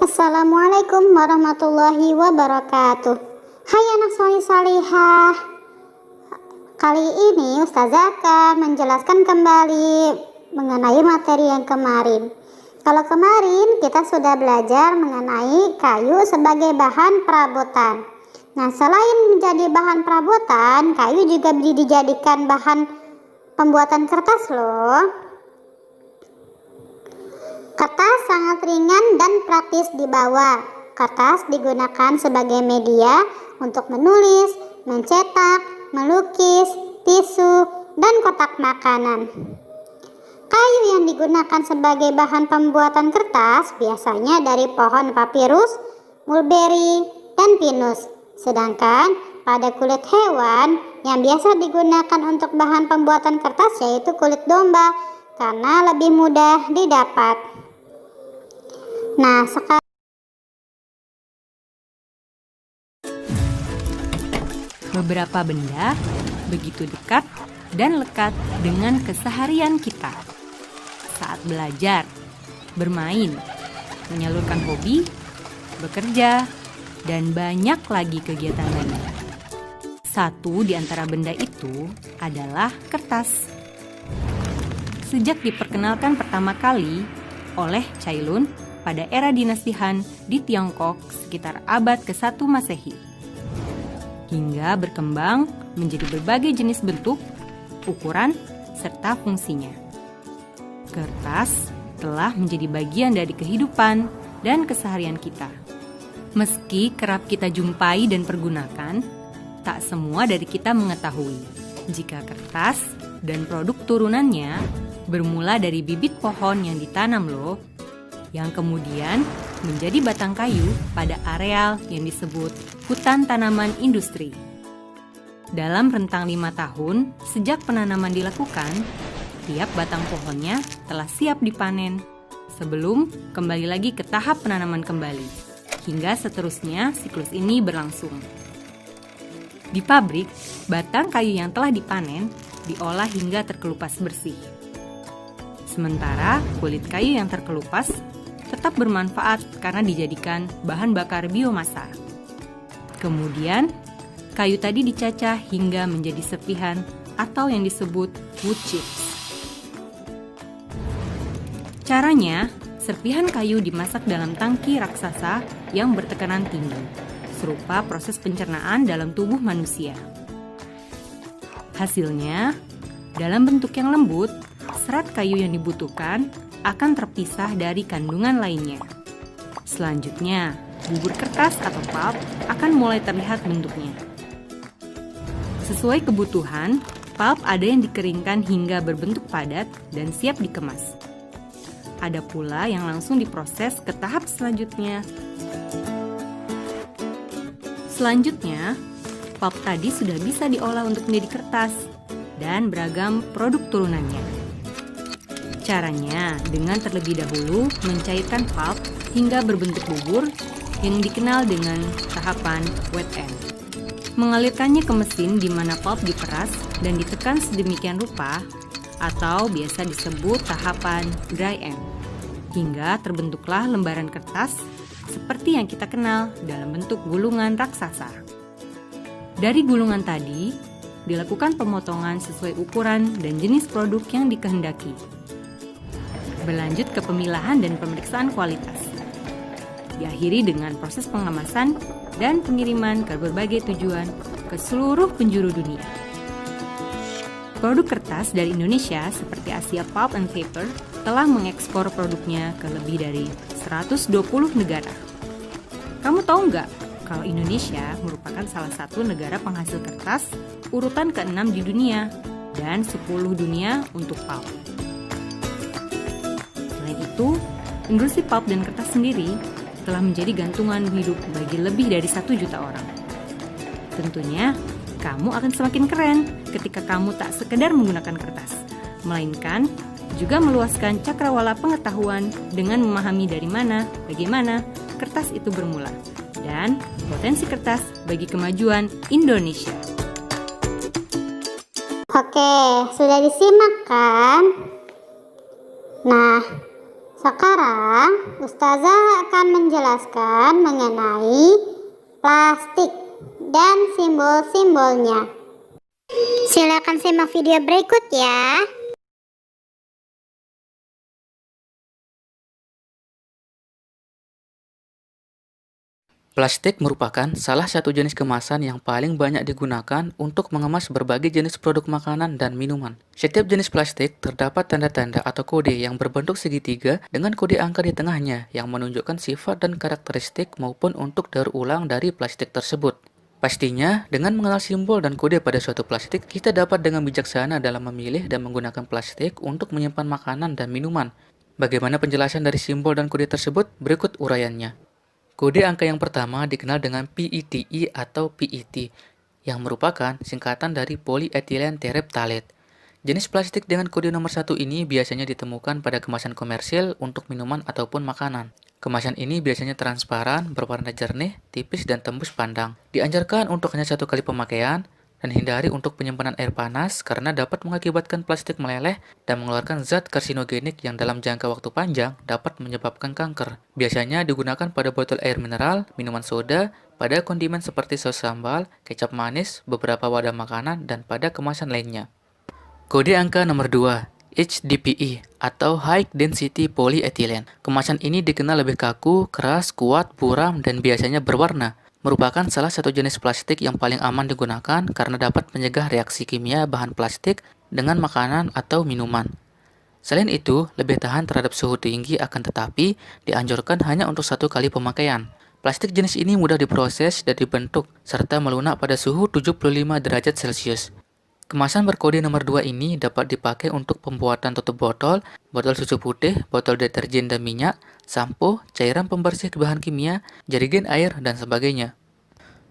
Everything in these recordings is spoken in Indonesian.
Assalamualaikum warahmatullahi wabarakatuh. Hai anak solih salihah. Kali ini Ustazah akan menjelaskan kembali mengenai materi yang kemarin. Kalau kemarin kita sudah belajar mengenai kayu sebagai bahan perabotan. Nah, selain menjadi bahan perabotan, kayu juga dijadikan bahan pembuatan kertas loh. Kertas sangat ringan dan praktis dibawa. Kertas digunakan sebagai media untuk menulis, mencetak, melukis, tisu, dan kotak makanan. Kayu yang digunakan sebagai bahan pembuatan kertas biasanya dari pohon papirus, mulberry, dan pinus. Sedangkan pada kulit hewan yang biasa digunakan untuk bahan pembuatan kertas yaitu kulit domba karena lebih mudah didapat. Nah, sekarang beberapa benda begitu dekat dan lekat dengan keseharian kita. Saat belajar, bermain, menyalurkan hobi, bekerja, dan banyak lagi kegiatan lain. Satu di antara benda itu adalah kertas. Sejak diperkenalkan pertama kali oleh Cai Lun pada era dinasti Han di Tiongkok sekitar abad ke-1 Masehi, hingga berkembang menjadi berbagai jenis bentuk, ukuran, serta fungsinya. Kertas telah menjadi bagian dari kehidupan dan keseharian kita. Meski kerap kita jumpai dan pergunakan, tak semua dari kita mengetahui jika kertas dan produk turunannya bermula dari bibit pohon yang ditanam loh, yang kemudian menjadi batang kayu pada areal yang disebut hutan tanaman industri. Dalam rentang 5 tahun sejak penanaman dilakukan, tiap batang pohonnya telah siap dipanen sebelum kembali lagi ke tahap penanaman kembali, hingga seterusnya siklus ini berlangsung. Di pabrik, batang kayu yang telah dipanen diolah hingga terkelupas bersih. Sementara kulit kayu yang terkelupas tetap bermanfaat karena dijadikan bahan bakar biomasa. Kemudian, kayu tadi dicacah hingga menjadi serpihan atau yang disebut wood chips. Caranya, serpihan kayu dimasak dalam tangki raksasa yang bertekanan tinggi, serupa proses pencernaan dalam tubuh manusia. Hasilnya, dalam bentuk yang lembut, serat kayu yang dibutuhkan akan terpisah dari kandungan lainnya. Selanjutnya, bubur kertas atau pulp akan mulai terlihat bentuknya. Sesuai kebutuhan, pulp ada yang dikeringkan hingga berbentuk padat dan siap dikemas. Ada pula yang langsung diproses ke tahap selanjutnya. Selanjutnya, pulp tadi sudah bisa diolah untuk menjadi kertas dan beragam produk turunannya. Caranya dengan terlebih dahulu mencairkan pulp hingga berbentuk bubur yang dikenal dengan tahapan wet end. Mengalirkannya ke mesin di mana pulp diperas dan ditekan sedemikian rupa atau biasa disebut tahapan dry end, hingga terbentuklah lembaran kertas seperti yang kita kenal dalam bentuk gulungan raksasa. Dari gulungan tadi dilakukan pemotongan sesuai ukuran dan jenis produk yang dikehendaki. Berlanjut ke pemilahan dan pemeriksaan kualitas. Diakhiri dengan proses pengemasan dan pengiriman ke berbagai tujuan ke seluruh penjuru dunia. Produk kertas dari Indonesia seperti Asia Pulp and Paper telah mengekspor produknya ke lebih dari 120 negara. Kamu tahu nggak kalau Indonesia merupakan salah satu negara penghasil kertas urutan ke-6 di dunia dan 10 dunia untuk pulp. Selain itu, industri pulp dan kertas sendiri telah menjadi gantungan hidup bagi lebih dari 1 juta orang. Tentunya, kamu akan semakin keren ketika kamu tak sekedar menggunakan kertas, melainkan juga meluaskan cakrawala pengetahuan dengan memahami dari mana, bagaimana kertas itu bermula, dan potensi kertas bagi kemajuan Indonesia. Oke, sudah disimak kan? Nah, Sekarang Ustazah akan menjelaskan mengenai plastik dan simbol-simbolnya. Silakan simak video berikut ya. Plastik merupakan salah satu jenis kemasan yang paling banyak digunakan untuk mengemas berbagai jenis produk makanan dan minuman. Setiap jenis plastik terdapat tanda-tanda atau kode yang berbentuk segitiga dengan kode angka di tengahnya yang menunjukkan sifat dan karakteristik maupun untuk daur ulang dari plastik tersebut. Pastinya, dengan mengenal simbol dan kode pada suatu plastik, kita dapat dengan bijaksana dalam memilih dan menggunakan plastik untuk menyimpan makanan dan minuman. Bagaimana penjelasan dari simbol dan kode tersebut? Berikut uraiannya. Kode angka yang pertama dikenal dengan PETI atau PET, yang merupakan singkatan dari polyethylene terephthalate. Jenis plastik dengan kode nomor 1 ini biasanya ditemukan pada kemasan komersil untuk minuman ataupun makanan. Kemasan ini biasanya transparan, berwarna jernih, tipis, dan tembus pandang. Dianjurkan untuk hanya satu kali pemakaian, dan hindari untuk penyimpanan air panas karena dapat mengakibatkan plastik meleleh dan mengeluarkan zat karsinogenik yang dalam jangka waktu panjang dapat menyebabkan kanker. Biasanya digunakan pada botol air mineral, minuman soda, pada kondimen seperti saus sambal, kecap manis, beberapa wadah makanan, dan pada kemasan lainnya. Kode angka nomor 2, HDPE atau High Density Polyethylene. Kemasan ini dikenal lebih kaku, keras, kuat, buram, dan biasanya berwarna. Merupakan salah satu jenis plastik yang paling aman digunakan karena dapat mencegah reaksi kimia bahan plastik dengan makanan atau minuman. Selain itu, lebih tahan terhadap suhu tinggi akan tetapi dianjurkan hanya untuk satu kali pemakaian. Plastik jenis ini mudah diproses dan dibentuk serta melunak pada suhu 75 derajat Celcius. Kemasan berkode nomor 2 ini dapat dipakai untuk pembuatan tutup botol, botol susu putih, botol deterjen dan minyak, sampo, cairan pembersih bahan kimia, jerigen air, dan sebagainya.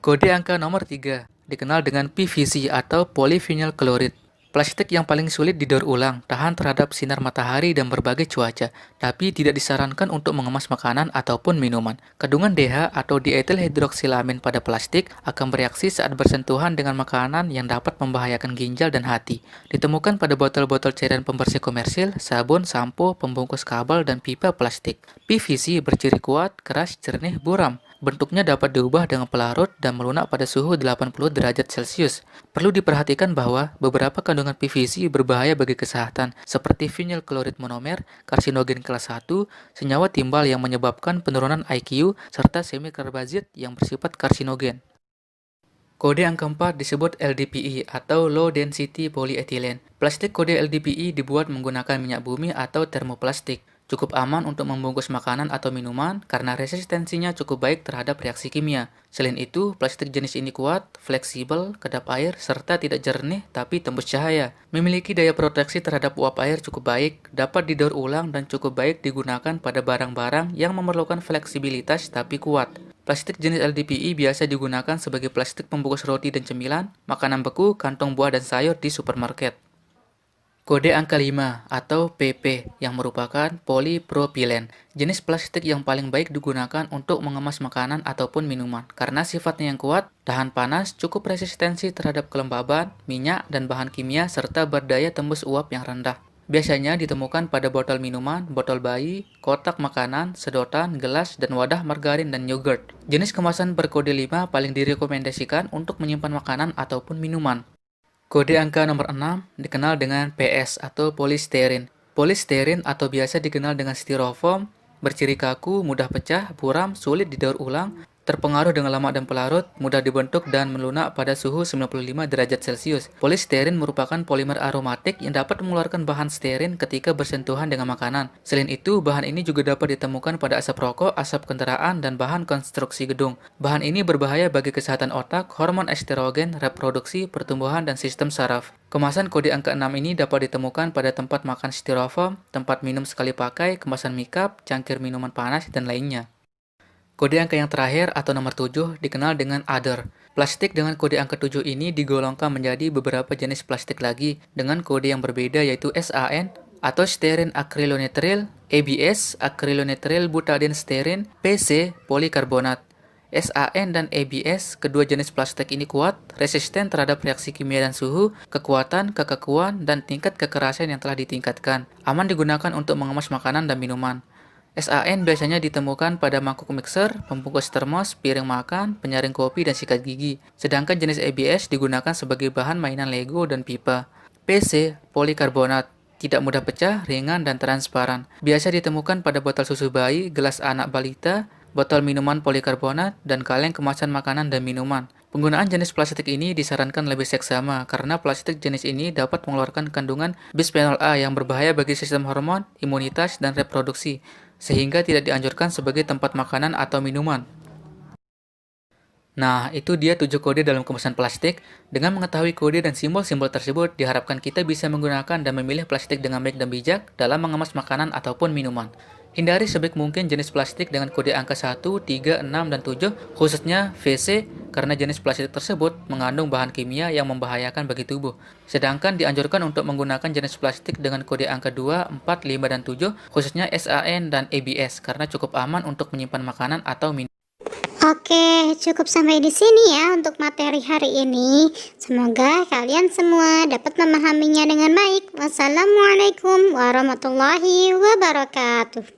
Kode angka nomor 3 dikenal dengan PVC atau polyvinyl chloride. Plastik yang paling sulit didaur ulang, tahan terhadap sinar matahari dan berbagai cuaca, tapi tidak disarankan untuk mengemas makanan ataupun minuman. Kandungan DH atau diethyl hidroksilamin pada plastik akan bereaksi saat bersentuhan dengan makanan yang dapat membahayakan ginjal dan hati. Ditemukan pada botol-botol cairan pembersih komersil, sabun, sampo, pembungkus kabel, dan pipa plastik. PVC berciri kuat, keras, jernih, buram. Bentuknya dapat diubah dengan pelarut dan melunak pada suhu 80 derajat Celcius. Perlu diperhatikan bahwa beberapa kandungan PVC berbahaya bagi kesehatan, seperti vinyl klorid monomer, karsinogen kelas 1, senyawa timbal yang menyebabkan penurunan IQ, serta semikarbazid yang bersifat karsinogen. Kode angka 4 disebut LDPE atau Low Density Polyethylene. Plastik kode LDPE dibuat menggunakan minyak bumi atau termoplastik. Cukup aman untuk membungkus makanan atau minuman karena resistensinya cukup baik terhadap reaksi kimia. Selain itu, plastik jenis ini kuat, fleksibel, kedap air, serta tidak jernih tapi tembus cahaya. Memiliki daya proteksi terhadap uap air cukup baik, dapat didaur ulang dan cukup baik digunakan pada barang-barang yang memerlukan fleksibilitas tapi kuat. Plastik jenis LDPE biasa digunakan sebagai plastik pembungkus roti dan cemilan, makanan beku, kantong buah dan sayur di supermarket. Kode angka 5 atau PP yang merupakan polypropylen, jenis plastik yang paling baik digunakan untuk mengemas makanan ataupun minuman karena sifatnya yang kuat, tahan panas, cukup resistensi terhadap kelembaban, minyak, dan bahan kimia serta berdaya tembus uap yang rendah. Biasanya ditemukan pada botol minuman, botol bayi, kotak makanan, sedotan, gelas, dan wadah margarin dan yogurt. Jenis kemasan berkode 5 paling direkomendasikan untuk menyimpan makanan ataupun minuman. Kode angka nomor 6 dikenal dengan PS atau polystyrene. Polystyrene atau biasa dikenal dengan styrofoam, berciri kaku, mudah pecah, buram, sulit didaur ulang, terpengaruh dengan lemak dan pelarut, mudah dibentuk dan melunak pada suhu 95 derajat Celcius. Polystyrene merupakan polimer aromatik yang dapat mengeluarkan bahan sterin ketika bersentuhan dengan makanan. Selain itu, bahan ini juga dapat ditemukan pada asap rokok, asap kendaraan, dan bahan konstruksi gedung. Bahan ini berbahaya bagi kesehatan otak, hormon estrogen, reproduksi, pertumbuhan, dan sistem saraf. Kemasan kode angka 6 ini dapat ditemukan pada tempat makan styrofoam, tempat minum sekali pakai, kemasan makeup, cangkir minuman panas, dan lainnya. Kode angka yang terakhir atau nomor 7 dikenal dengan Other. Plastik dengan kode angka 7 ini digolongkan menjadi beberapa jenis plastik lagi dengan kode yang berbeda yaitu SAN atau Styrene Acrylonitrile, ABS Acrylonitrile Butadiene Styrene, PC polikarbonat. SAN dan ABS, kedua jenis plastik ini kuat, resisten terhadap reaksi kimia dan suhu, kekuatan, kekekuan, dan tingkat kekerasan yang telah ditingkatkan. Aman digunakan untuk mengemas makanan dan minuman. SAN biasanya ditemukan pada mangkuk mixer, pembungkus termos, piring makan, penyaring kopi, dan sikat gigi. Sedangkan jenis ABS digunakan sebagai bahan mainan Lego dan pipa. PC, polikarbonat, tidak mudah pecah, ringan, dan transparan. Biasa ditemukan pada botol susu bayi, gelas anak balita, botol minuman polikarbonat, dan kaleng kemasan makanan dan minuman. Penggunaan jenis plastik ini disarankan lebih seksama karena plastik jenis ini dapat mengeluarkan kandungan bisphenol A yang berbahaya bagi sistem hormon, imunitas, dan reproduksi, sehingga tidak dianjurkan sebagai tempat makanan atau minuman. Nah, itu dia 7 kode dalam kemasan plastik. Dengan mengetahui kode dan simbol-simbol tersebut, diharapkan kita bisa menggunakan dan memilih plastik dengan baik dan bijak dalam mengemas makanan ataupun minuman. Hindari sebaik mungkin jenis plastik dengan kode angka 1, 3, 6, dan 7, khususnya VC, karena jenis plastik tersebut mengandung bahan kimia yang membahayakan bagi tubuh. Sedangkan dianjurkan untuk menggunakan jenis plastik dengan kode angka 2, 4, 5, dan 7, khususnya SAN dan ABS, karena cukup aman untuk menyimpan makanan atau minuman. Oke, cukup sampai di sini ya untuk materi hari ini. Semoga kalian semua dapat memahaminya dengan baik. Wassalamualaikum warahmatullahi wabarakatuh.